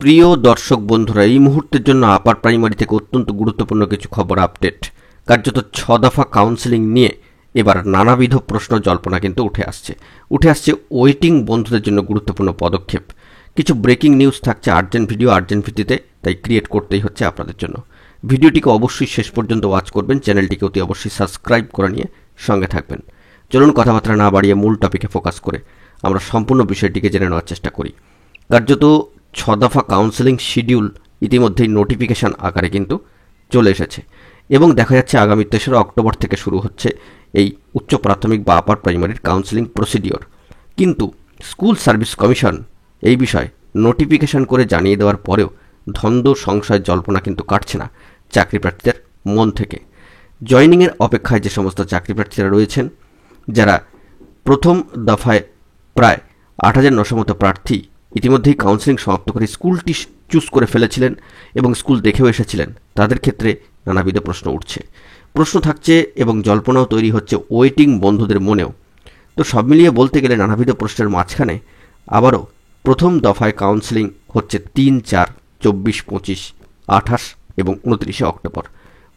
প্রিয় দর্শক বন্ধুরা, এই মুহূর্তের জন্য আপার প্রাইমারি থেকে অত্যন্ত গুরুত্বপূর্ণ কিছু খবর আপডেট। কার্যত 6 দফা কাউন্সেলিং নিয়ে এবার নানাবিধ প্রশ্ন জল্পনা কিন্তু উঠে আসছে ওয়েটিং বন্ধুদের জন্য গুরুত্বপূর্ণ পদক্ষেপ। কিছু ব্রেকিং নিউজ থাকছে, আর্জেন্ট ভিডিওতে, তাই ক্রিয়েট করতেই হচ্ছে আপনাদের জন্য। ভিডিওটিকে অবশ্যই শেষ পর্যন্ত ওয়াচ করবেন, চ্যানেলটিকে অতি অবশ্যই সাবস্ক্রাইব করে নিয়ে সঙ্গে থাকবেন। চলুন কথাবার্তা না বাড়িয়ে মূল টপিকে ফোকাস করে আমরা সম্পূর্ণ বিষয়টিকে জেনে নেওয়ার চেষ্টা করি। কার্যত 6 দফা কাউন্সেলিং শিডিউল ইতিমধ্যেই নোটিফিকেশান আকারে কিন্তু চলে এসেছে এবং দেখা যাচ্ছে আগামী 3রা অক্টোবর থেকে শুরু হচ্ছে এই উচ্চ প্রাথমিক বা আপার প্রাইমারির কাউন্সেলিং প্রসিডিওর। কিন্তু স্কুল সার্ভিস কমিশন এই বিষয়ে নোটিফিকেশান করে জানিয়ে দেওয়ার পরেও ধন্দ সংশয় জল্পনা কিন্তু কাটছে না চাকরি প্রার্থীদের মন থেকে। জয়নিংয়ের অপেক্ষায় যে সমস্ত চাকরি প্রার্থীরা রয়েছেন, যারা প্রথম দফায় প্রায় 8,900 মতো প্রার্থী ইতিমধ্যেই কাউন্সেলিং সমাপ্ত করে স্কুলটি চুজ করে ফেলেছিলেন এবং স্কুল দেখেও এসেছিলেন, তাদের ক্ষেত্রে নানাবিধ প্রশ্ন থাকছে এবং জল্পনাও তৈরি হচ্ছে ওয়েটিং বন্ধুদের মনেও। তো সব মিলিয়ে বলতে গেলে নানাবিধ প্রশ্নের মাঝখানে আবারও প্রথম দফায় কাউন্সেলিং হচ্ছে 3, 4, 24, 25, 28 এবং 29 অক্টোবর।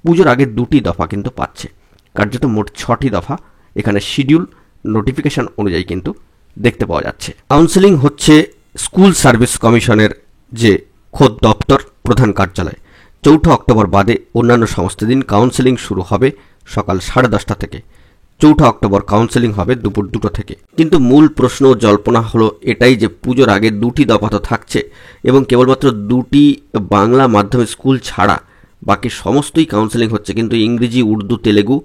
পুজোর আগে 2টি দফা কিন্তু পাচ্ছে। কার্যত মোট 6টি দফা এখানে শিডিউল নোটিফিকেশন অনুযায়ী কিন্তু দেখতে পাওয়া যাচ্ছে। কাউন্সেলিং হচ্ছে স্কুল সার্ভিস কমিশনের যে খোদ দপ্তর প্রধান কার্যালয়। 4 অক্টোবর বাদে অন্যান্য সমস্ত দিন কাউন্সেলিং শুরু হবে সকাল 10:30 থেকে। 4 অক্টোবর কাউন্সেলিং হবে দুপুর 2টো থেকে। কিন্তু মূল প্রশ্ন জল্পনা হলো এটাই যে পুজোর আগে 2টি দফা তো থাকছে এবং কেবলমাত্র 2টি বাংলা মাধ্যমের স্কুল ছাড়া বাকি সমস্তই কাউন্সেলিং হচ্ছে, কিন্তু ইংরেজি, উর্দু, তেলেগু,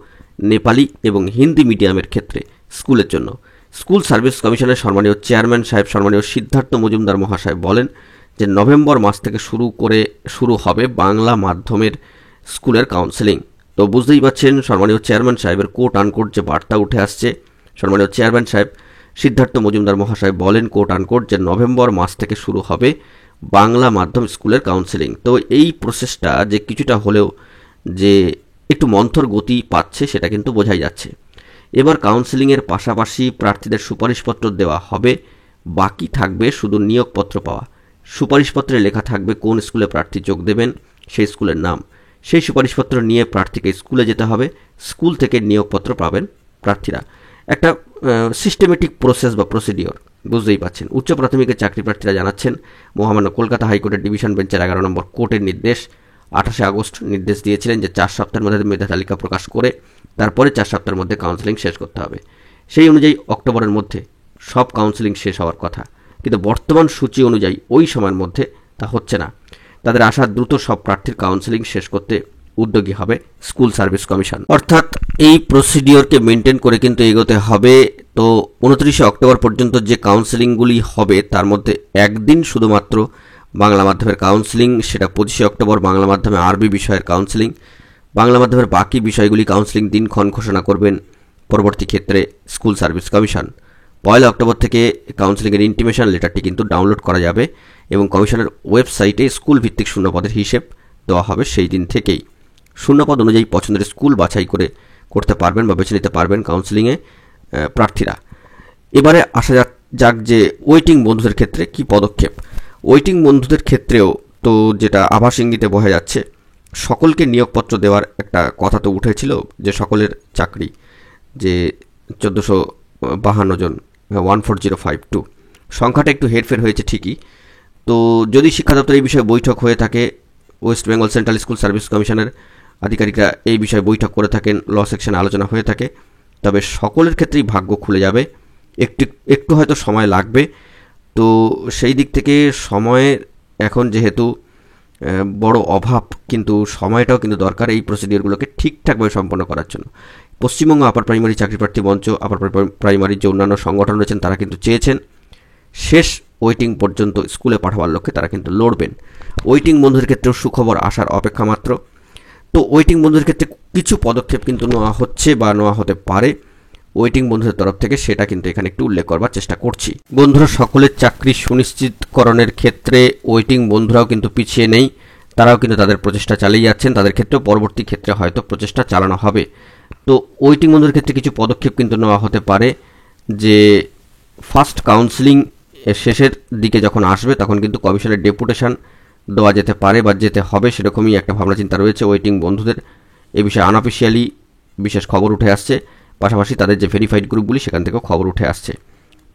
নেপালি এবং হিন্দি মিডিয়ামের ক্ষেত্রে স্কুলের জন্য। স্কুল সার্ভিস কমিশনের সম্মানীয় চেয়ারম্যান সাহেব সম্মানীয় সিদ্ধার্থ মজুমদার মহাশয় বলেন যে নভেম্বর মাস থেকে শুরু হবে বাংলা মাধ্যমের স্কুলের কাউন্সেলিং। তো বুঝতেই পারছেন সম্মানীয় চেয়ারম্যান সাহেবের কোট আনকোট যে বার্তা উঠে আসছে। সম্মানীয় চেয়ারম্যান সাহেব সিদ্ধার্থ মজুমদার মহাশয় বলেন কোট আনকোট যে নভেম্বর মাস থেকে শুরু হবে বাংলা মাধ্যম স্কুলের কাউন্সেলিং। তো এই প্রসেসটা যে কিছুটা হলেও যে একটু মন্থর গতি পাচ্ছে সেটা কিন্তু বোঝাই যাচ্ছে। এবার কাউন্সেলিংয়ের পাশাপাশি প্রার্থীদের সুপারিশপত্র দেওয়া হবে, বাকি থাকবে শুধু নিয়োগপত্র পাওয়া। সুপারিশপত্রে লেখা থাকবে কোন স্কুলে প্রার্থী যোগ দেবেন, সেই স্কুলের নাম। সেই সুপারিশপত্র নিয়ে প্রার্থীকে স্কুলে যেতে হবে, স্কুল থেকে নিয়োগপত্র পাবেন প্রার্থীরা। একটা সিস্টেমেটিক প্রসেস বা প্রসিডিওর, বুঝতেই পাচ্ছেন। উচ্চ প্রাথমিকের চাকরি প্রার্থীরা জানাচ্ছেন মহামান্য কলকাতা হাইকোর্টের ডিভিশন বেঞ্চের 11 নম্বর কোর্টের নির্দেশ 28 আগস্ট নির্দেশ দিয়েছিলেন যে 4 সপ্তাহের মধ্যে মেধা তালিকা প্রকাশ করে তারপরে 4 সপ্তাহের মধ্যে কাউন্সেলিং শেষ করতে হবে। সেই অনুযায়ী অক্টোবরের মধ্যে সব কাউন্সেলিং শেষ হওয়ার কথা, কিন্তু বর্তমান সূচি অনুযায়ী ওই সময়ের মধ্যে তা হচ্ছে না। তাদের আশা দ্রুত সব প্রার্থীর কাউন্সেলিং শেষ করতে উদ্যোগী হবে স্কুল সার্ভিস কমিশন। অর্থাৎ এই প্রসিডিওরকে মেনটেন করে কিন্তু এগোতে হবে। তো 29 অক্টোবর পর্যন্ত যে কাউন্সেলিংগুলি হবে তার মধ্যে একদিন শুধুমাত্র বাংলা মাধ্যমের কাউন্সেলিং, সেটা 25 অক্টোবর বাংলা মাধ্যমে আরবি বিষয়ের কাউন্সেলিং। বাংলা মাধ্যমের বাকি বিষয়গুলি কাউন্সেলিং দিনক্ষণ ঘোষণা করবেন পরবর্তী ক্ষেত্রে স্কুল সার্ভিস কমিশন। 1 অক্টোবর থেকে কাউন্সেলিংয়ের ইন্টিমেশন লেটারটি কিন্তু ডাউনলোড করা যাবে এবং কমিশনের ওয়েবসাইটে স্কুল ভিত্তিক শূন্যপদের হিসেব দেওয়া হবে সেই দিন থেকেই। শূন্যপদ অনুযায়ী পছন্দের স্কুল বাছাই করতে পারবেন বা বেছে নিতে পারবেন কাউন্সেলিংয়ে প্রার্থীরা। এবারে আসা যাক যে ওয়েটিং বন্ধুদের ক্ষেত্রে কি পদক্ষেপ। ওয়েটিং বন্ধুদের ক্ষেত্রেও তো যেটা আভাস ইঙ্গিতে বোঝা যাচ্ছে, সকলকে নিয়োগপত্র দেওয়ার একটা কথা তো উঠেছিল যে সকলের চাকরি যে 1452 জন 14052 সংখ্যাটা একটু হেরফের হয়েছে ঠিকই। তো যদি শিক্ষা দপ্তর এই বিষয়ে বৈঠক হয়ে থাকে, West Bengal central school service কমিশনের আধিকারিকরা এই বিষয়ে বৈঠক করে থাকেন, ল সেকশনে আলোচনা হয়ে থাকে, তবে সকলের ক্ষেত্রেই ভাগ্য খুলে যাবে। একটু হয়তো সময় লাগবে। তো সেই দিক থেকে সময়ের এখন যেহেতু বড় অভাব, কিন্তু সময়টাও কিন্তু দরকার এই প্রসিডিওরগুলোকে ঠিকঠাকভাবে সম্পন্ন করার জন্য। পশ্চিমবঙ্গ আপার প্রাইমারি চাকরি প্রার্থী মঞ্চ, আপার প্রাইমারির যে অন্যান্য সংগঠন রয়েছেন তারা কিন্তু চেয়েছেন শেষ ওয়েটিং পর্যন্ত স্কুলে পাঠাবার লক্ষ্যে তারা কিন্তু লড়বেন। ওয়েটিং বন্ধুদের ক্ষেত্রেও সুখবর আসার অপেক্ষা মাত্র। তো ওয়েটিং বন্ধুদের ক্ষেত্রে কিছু পদক্ষেপ কিন্তু নেওয়া হচ্ছে বা নেওয়া হতে পারে ওয়েটিং বন্ধুদের তরফ থেকে, সেটা কিন্তু এখানে একটু উল্লেখ করবার চেষ্টা করছি। বন্ধুরা, সকলের চাকরি সুনিশ্চিতকরণের ক্ষেত্রে ওয়েটিং বন্ধুরাও কিন্তু পিছিয়ে নেই, তারাও কিন্তু তাদের প্রচেষ্টা চালিয়ে যাচ্ছেন। তাদের ক্ষেত্রেও পরবর্তী ক্ষেত্রে হয়তো প্রচেষ্টা চালানো হবে। তো ওয়েটিং বন্ধুদের ক্ষেত্রে কিছু পদক্ষেপ কিন্তু নেওয়া হতে পারে যে ফার্স্ট কাউন্সেলিং এর শেষের দিকে যখন আসবে তখন কিন্তু কমিশনের ডেপুটেশন দেওয়া যেতে পারে বা যেতে হবে, সেরকমই একটা ভাবনা চিন্তা রয়েছে ওয়েটিং বন্ধুদের। এ বিষয়ে আনঅফিসিয়ালি বিশেষ খবর উঠে আসছে, পাশাপাশি তাদের যে ভেরিফাইড গ্রুপগুলি সেখান থেকেও খবর উঠে আসছে।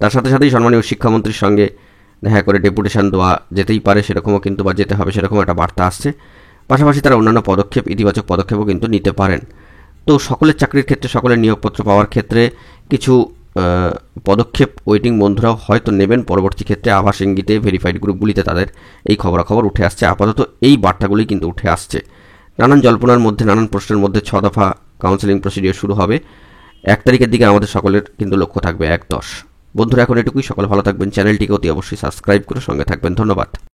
তার সাথে সাথেই সম্মানীয় শিক্ষামন্ত্রীর সঙ্গে দেখা করে ডেপুটেশন দেওয়া যেতেই পারে সেরকমও কিন্তু, বা যেতে হবে সেরকম একটা বার্তা আসছে। পাশাপাশি তারা অন্যান্য পদক্ষেপ, ইতিবাচক পদক্ষেপও কিন্তু নিতে পারেন। তো সকলের চাকরির ক্ষেত্রে, সকলের নিয়োগপত্র পাওয়ার ক্ষেত্রে কিছু পদক্ষেপ ওয়েটিং বন্ধুরাও হয়তো নেবেন পরবর্তী ক্ষেত্রে। আভাস ইঙ্গিতে ভেরিফাইড গ্রুপগুলিতে তাদের এই খবরাখবর উঠে আসছে। আপাতত এই বার্তাগুলি কিন্তু উঠে আসছে। নানান জল্পনার মধ্যে, নানান প্রশ্নের মধ্যে 6 দফা কাউন্সেলিং প্রসিডিওর শুরু হবে 1 তারিখের দিকে। আমাদের সকলের কিন্তু লক্ষ্য থাকবে 1-10। বন্ধুরা এখন এটুকুই, সকলে ভালো থাকবেন। চ্যানেলটিকে অতি অবশ্যই সাবস্ক্রাইব করে সঙ্গে থাকবেন। ধন্যবাদ।